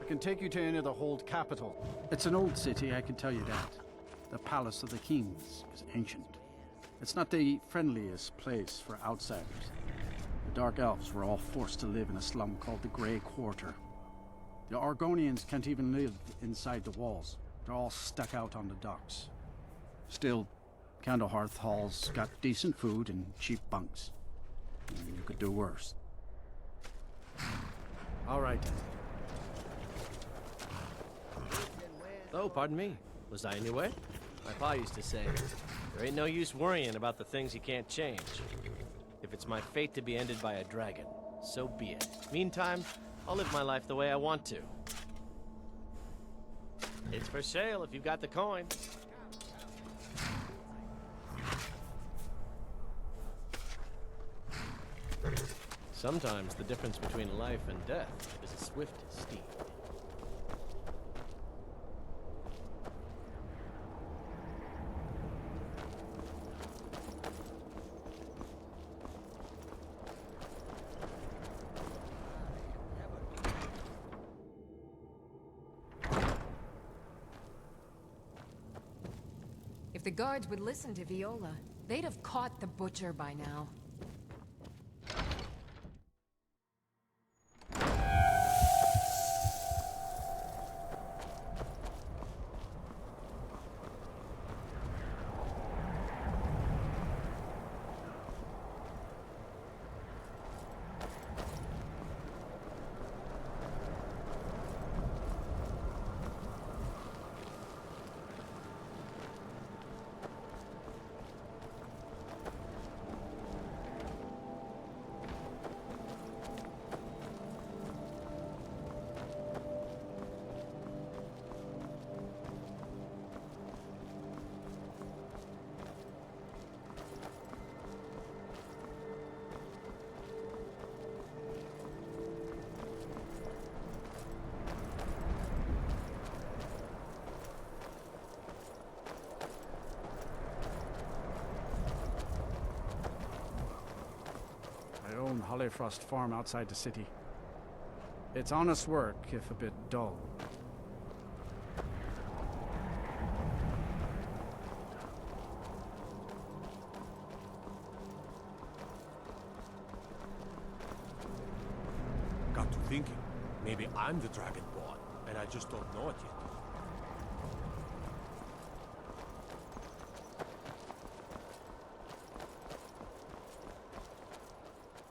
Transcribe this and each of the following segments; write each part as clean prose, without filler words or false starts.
can take you to any of the Hold capital. It's an old city, I can tell you that. The Palace of the Kings is ancient. It's not the friendliest place for outsiders. The Dark Elves were all forced to live in a slum called the Grey Quarter. The Argonians can't even live inside the walls. They're all stuck out on the docks. Still, Candlehearth Hall's got decent food and cheap bunks. You could do worse. All right, then. Oh, pardon me. Was I in your way? My pa used to say, there ain't no use worrying about the things you can't change. If it's my fate to be ended by a dragon, so be it. Meantime, I'll live my life the way I want to. It's for sale if you've got the coin. Sometimes the difference between life and death is a swift steed. If the guards would listen to Viola, they'd have caught the butcher by now. I own Hollyfrost Farm outside the city. It's honest work, if a bit dull. Got to thinking. Maybe I'm the Dragonborn, and I just don't know it yet.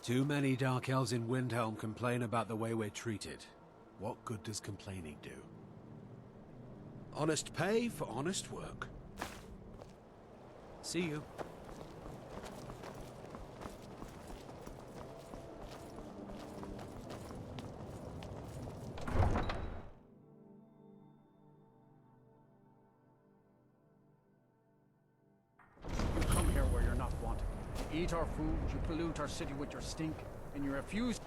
Too many Dark Elves in Windhelm complain about the way we're treated. What good does complaining do? Honest pay for honest work. See you. You come here where you're not wanted. You eat our food, you pollute our city with your stink, and you refuse...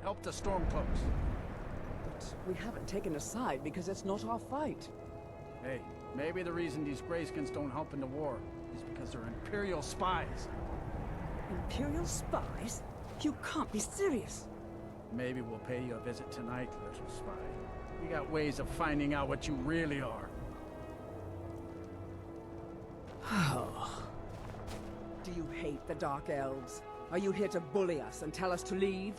Help the Stormcloaks. But we haven't taken a side because it's not our fight. Hey, maybe the reason these Greyskins don't help in the war is because they're Imperial spies. Imperial spies? You can't be serious. Maybe we'll pay you a visit tonight, little spy. We got ways of finding out what you really are. Do you hate the Dark Elves? Are you here to bully us and tell us to leave?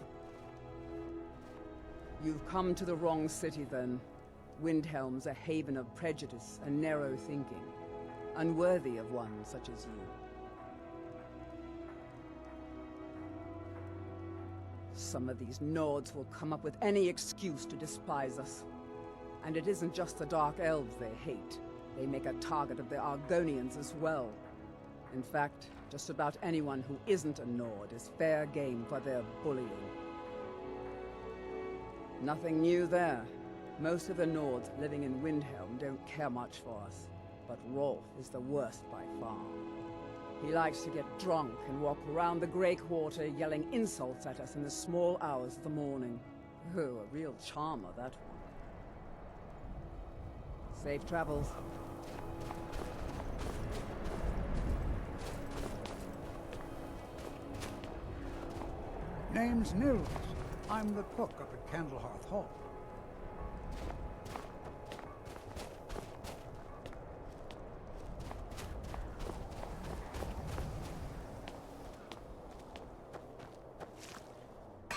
You've come to the wrong city, then. Windhelm's a haven of prejudice and narrow thinking, unworthy of one such as you. some of these Nords will come up with any excuse to despise us. And it isn't just the Dark Elves they hate. They make a target of the Argonians as well. In fact, just about anyone who isn't a Nord is fair game for their bullying. Nothing new there. Most of the Nords living in Windhelm don't care much for us. But Rolf is the worst by far. He likes to get drunk and walk around the Grey Quarter yelling insults at us in the small hours of the morning. Oh, a real charmer, that one. Safe travels. Name's Nils. I'm the cook up at Candlehearth Hall.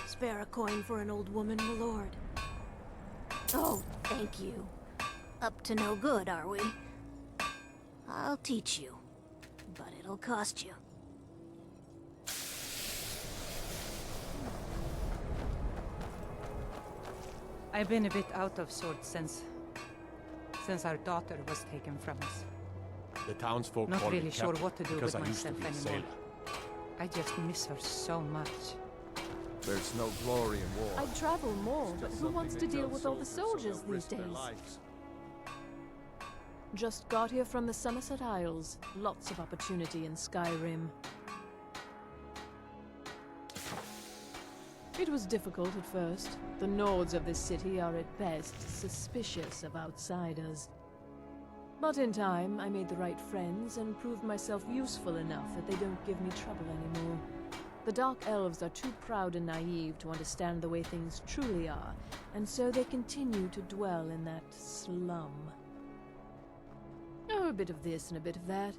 Spare a coin for an old woman, my lord. Oh, thank you. Up to no good, are we? I'll teach you, but it'll cost you. I've been a bit out of sorts since our daughter was taken from us. The townsfolk Not call me really sure captain what to do because with I used to myself be a anymore. sailor. I just miss her so much. There's no glory in war. I'd travel more, but who wants to deal with all the soldiers these days? Just got here from the Somerset Isles. Lots of opportunity in Skyrim. It was difficult at first. The Nords of this city are at best suspicious of outsiders. But in time, I made the right friends and proved myself useful enough that they don't give me trouble anymore. The Dark Elves are too proud and naive to understand the way things truly are, and so they continue to dwell in that slum. Oh, a bit of this and a bit of that.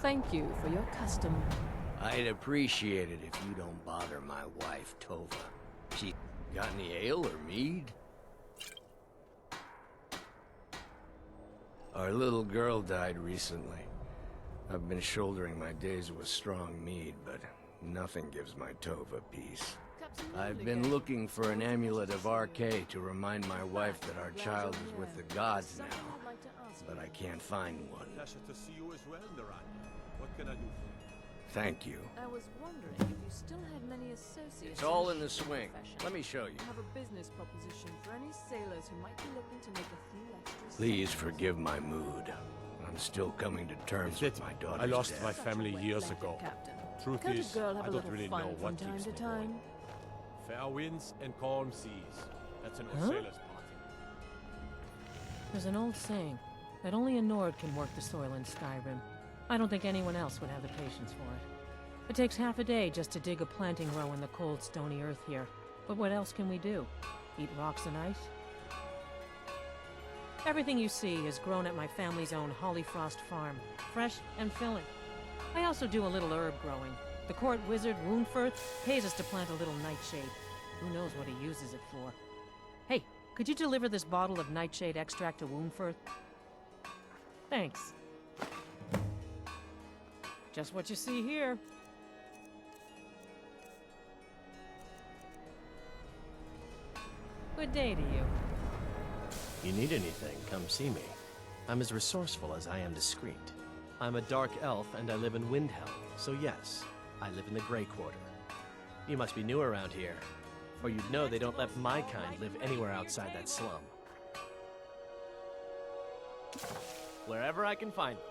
Thank you for your custom. I'd appreciate it if you don't bother my wife, Tova. She got any ale or mead? Our little girl died recently. I've been shouldering my days with strong mead, but nothing gives my Tova peace. I've been looking for an amulet of RK to remind my wife that our child is with the gods now, but I can't find one. Pleasure to see you as well, Naranja. What can I do for you? Thank you. I was wondering if you still had many associates. It's all in the ship's swing. profession. Let me show you. I have a business proposition for any sailors who might be looking to make a few extra Please cents. forgive my mood. I'm still coming to terms with my daughter's I lost death. my family years Such a ago. Captain. Truth Can't is, a girl have I a don't little really fun know from what time keeps to me time? going. Fair winds and calm seas. That's an old Huh? sailor's party. There's an old saying that only a Nord can work the soil in Skyrim. I don't think anyone else would have the patience for it. It takes half a day just to dig a planting row in the cold, stony earth here. But what else can we do? Eat rocks and ice? Everything you see is grown at my family's own Hollyfrost farm, fresh and filling. I also do a little herb growing. The court wizard, Woundfirth, pays us to plant a little nightshade. Who knows what he uses it for? Hey, could you deliver this bottle of nightshade extract to Woundfirth? Thanks. Just what you see here. Good day to you. You need anything, come see me. I'm as resourceful as I am discreet. I'm a dark elf and I live in Windhelm, so yes, I live in the Grey Quarter. You must be new around here, or you'd know they don't let my kind live anywhere outside that slum. Wherever I can find them.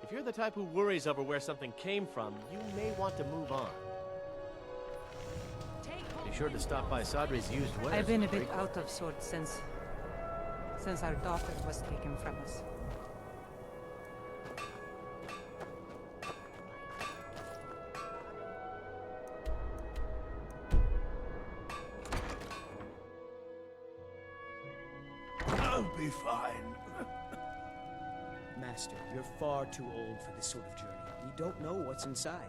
If you're the type who worries over where something came from, you may want to move on. Be sure to stop by Sadri's used wares. I've been a in the bit Grey out Quarter. of sorts since our daughter was taken from us. I'll be fine. Master, you're far too old for this sort of journey. We don't know what's inside.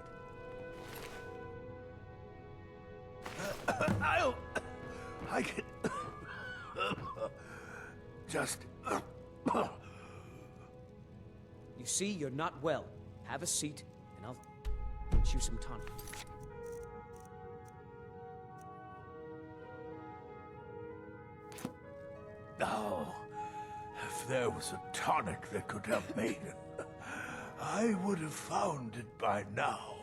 I can... just... You see, you're not well. Have a seat, and I'll get you some tonic. Oh, if there was a tonic that could help me, I would have found it by now.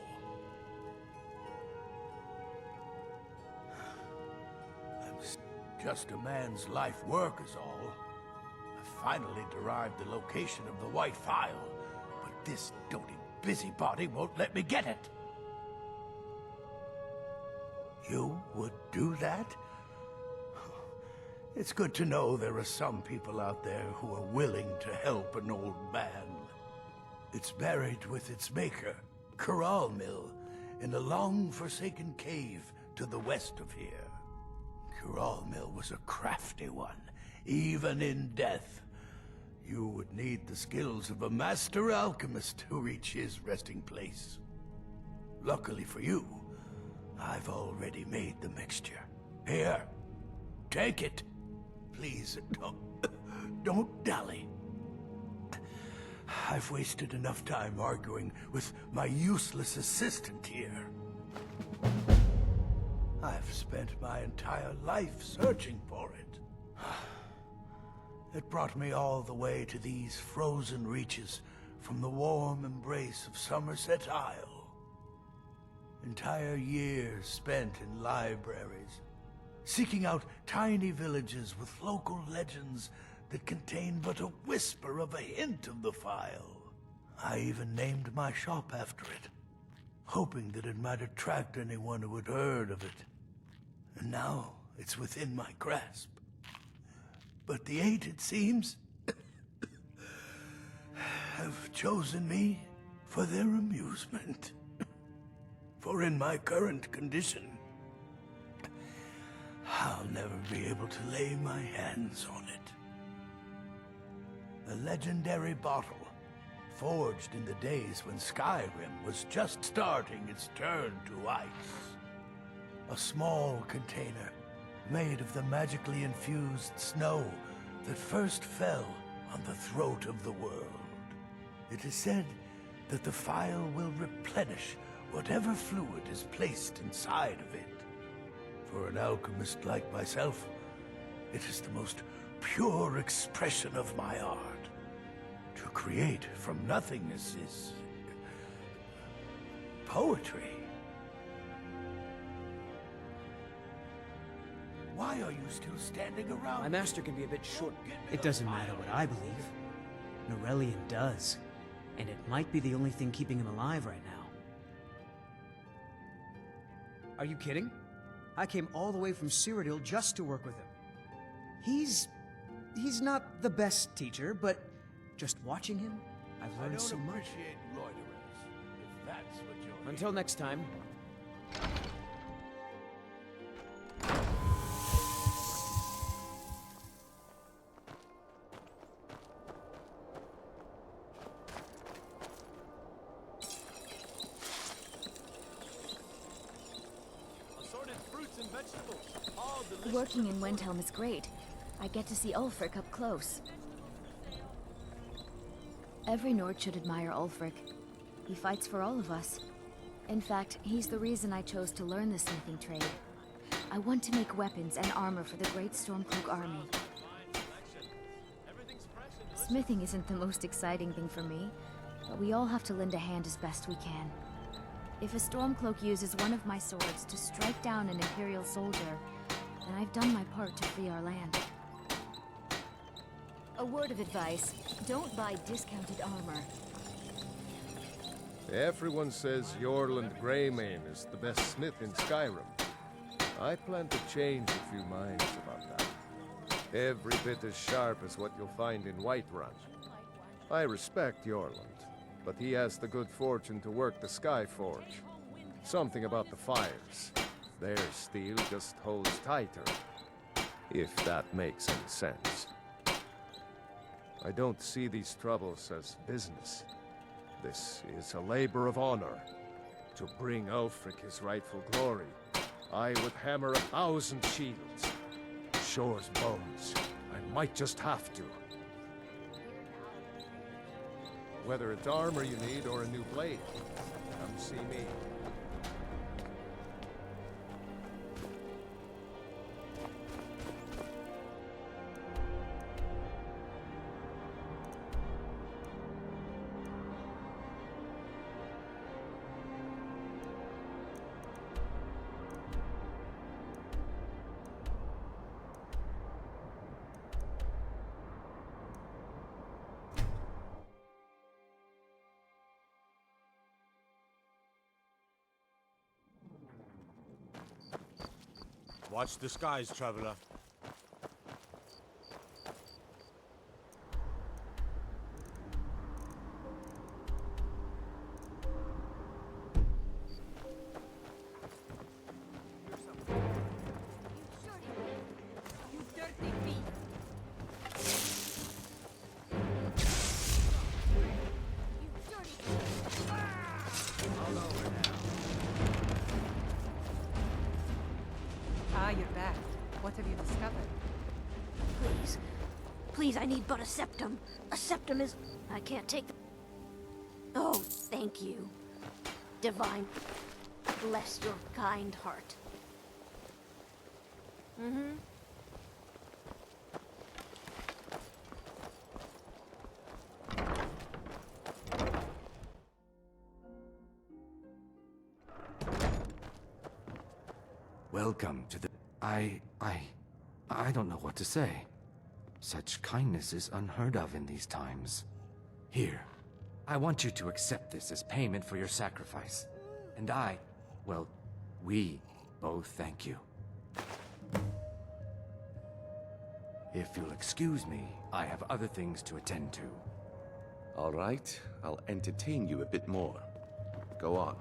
Just a man's life work is all. I finally derived the location of the White Phial, but this doting busybody won't let me get it. You would do that? It's good to know there are some people out there who are willing to help an old man. It's buried with its maker, Corral Mill, in a long-forsaken cave to the west of here. Corral Mill was a crafty one, even in death. You would need the skills of a master alchemist to reach his resting place. Luckily for you, I've already made the mixture. Here, take it. Please, don't dally. I've wasted enough time arguing with my useless assistant here. I've spent my entire life searching for it. It brought me all the way to these frozen reaches from the warm embrace of Somerset Isle. Entire years spent in libraries, seeking out tiny villages with local legends that contain but a whisper of a hint of the Phial. I even named my shop after it, hoping that it might attract anyone who had heard of it. And now it's within my grasp. But the Eight, it seems, have chosen me for their amusement. For in my current condition, I'll never be able to lay my hands on it. A legendary bottle, forged in the days when Skyrim was just starting its turn to ice. A small container, made of the magically infused snow that first fell on the throat of the world. It is said that the Phial will replenish whatever fluid is placed inside of it. For an alchemist like myself, it is the most pure expression of my art. To create from nothingness is poetry. Why are you still standing around? My master can be a bit short. It doesn't matter what I believe. Norellian does. And it might be the only thing keeping him alive right now. Are you kidding? I came all the way from Cyrodiil just to work with him. He's not the best teacher, but just watching him, I've learned so much. I don't appreciate loiterers, if that's what you're... Until next time. Working in Windhelm is great. I get to see Ulfric up close. Every Nord should admire Ulfric. He fights for all of us. In fact, he's the reason I chose to learn the smithing trade. I want to make weapons and armor for the great Stormcloak army. Smithing isn't the most exciting thing for me, but we all have to lend a hand as best we can. If a Stormcloak uses one of my swords to strike down an Imperial soldier, then I've done my part to free our land. A word of advice, don't buy discounted armor. Everyone says Yorland Greymane is the best smith in Skyrim. I plan to change a few minds about that. Every bit as sharp as what you'll find in Whiterun. I respect Yorland, but he has the good fortune to work the Skyforge. Something about the fires. Their steel just holds tighter. If that makes any sense. I don't see these troubles as business. This is a labor of honor. To bring Ulfric his rightful glory, I would hammer 1,000 shields. Shore's bones. I might just have to. Whether it's armor you need or a new blade, come see me. Watch the skies, traveler. Ah, you're back. What have you discovered? Please. Please, I need but a septum. A septum is... I can't take the... Oh, thank you. Divine. Bless your kind heart. Mm-hmm. Welcome to the... I don't know what to say. Such kindness is unheard of in these times. Here, I want you to accept this as payment for your sacrifice. And well, we both thank you. If you'll excuse me, I have other things to attend to. All right, I'll entertain you a bit more. Go on.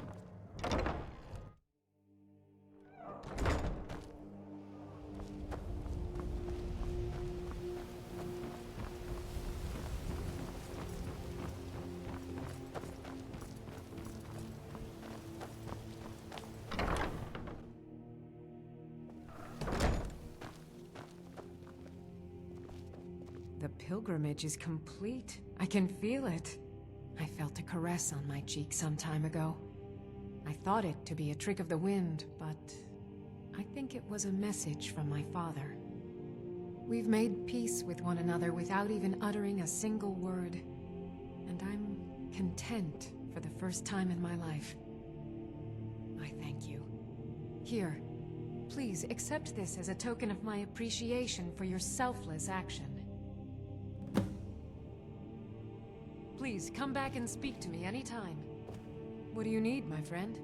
The pilgrimage is complete. I can feel it. I felt a caress on my cheek some time ago. I thought it to be a trick of the wind, but I think it was a message from my father. We've made peace with one another without even uttering a single word. And I'm content for the first time in my life. I thank you. Here, please accept this as a token of my appreciation for your selfless action. Please, come back and speak to me anytime. What do you need, my friend?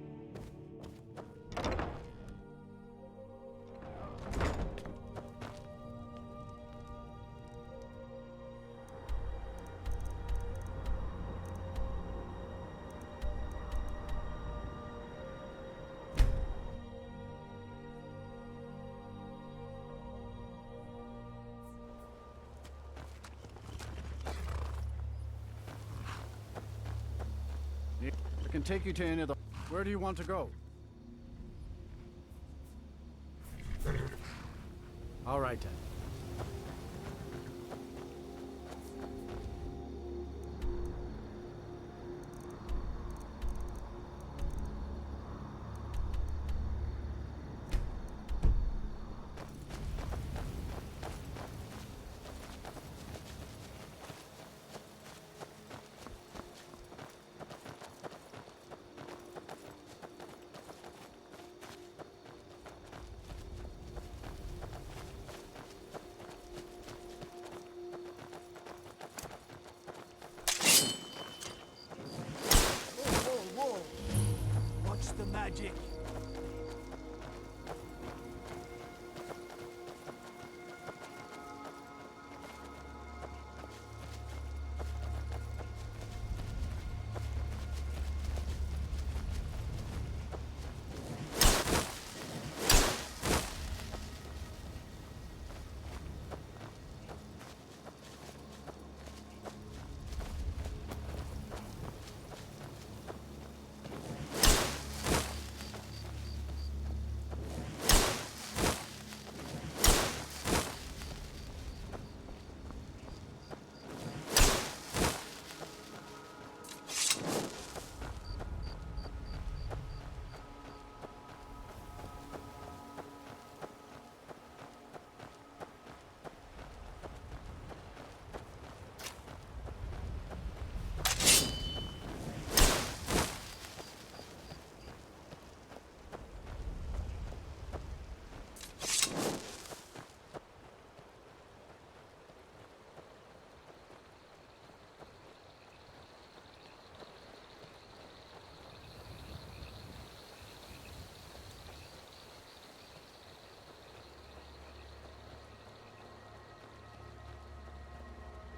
I can take you to any of the... Where do you want to go? All right, then.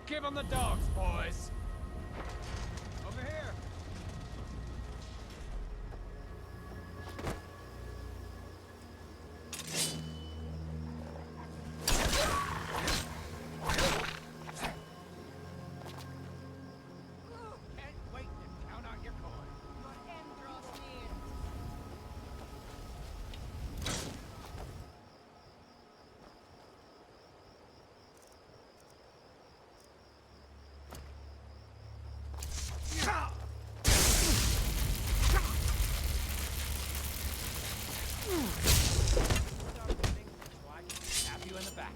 Give him the dogs, boys! Over here! Can't wait to count out your coin. Your end draws near. Stab you in the back.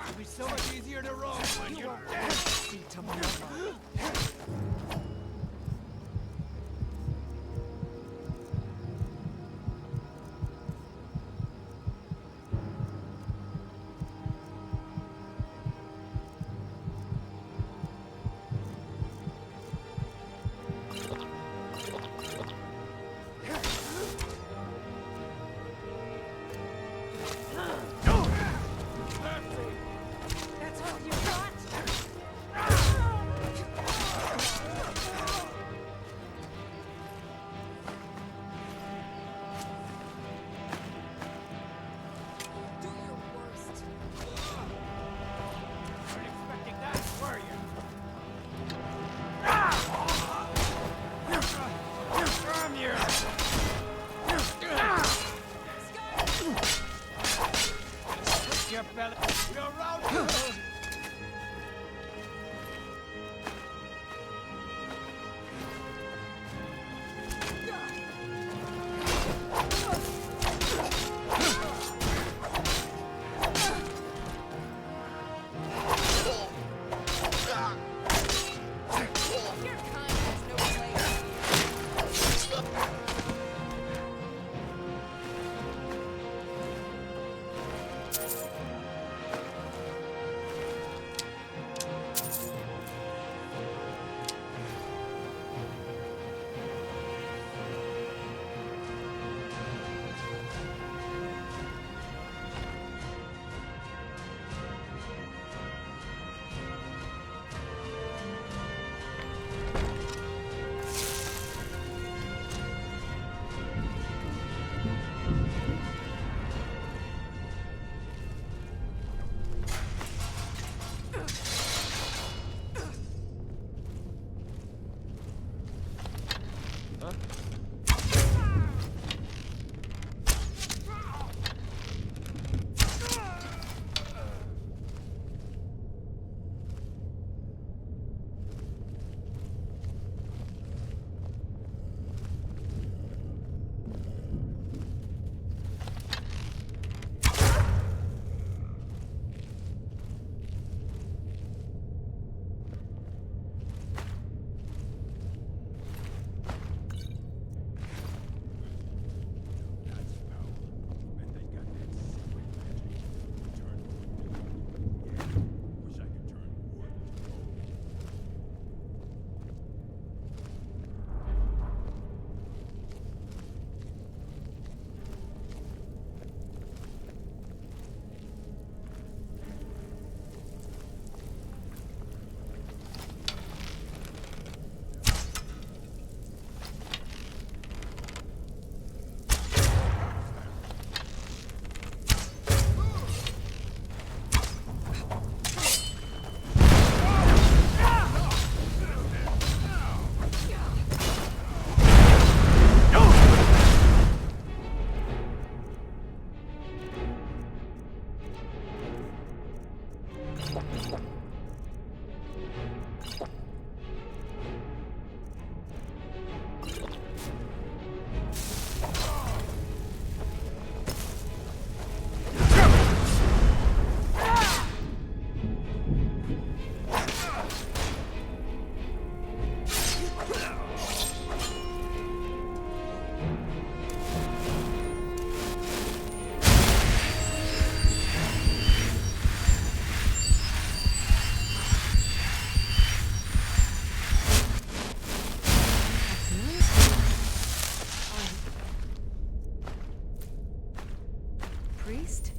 It'll be so much easier to roll when you're dead. See tomorrow. That's all you got? Do your worst. Weren't expecting that, were you? From you! Put your belly. You're round. Your kind has no place. priest?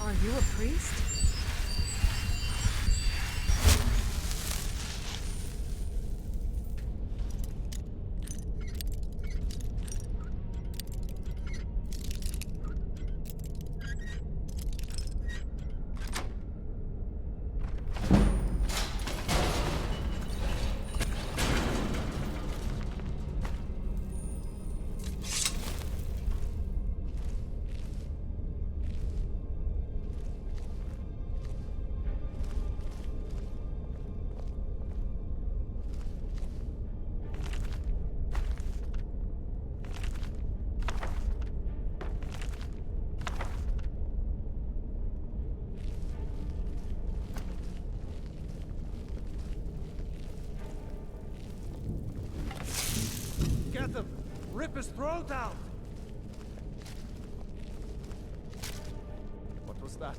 Are you a priest? rip his throat out! What was that?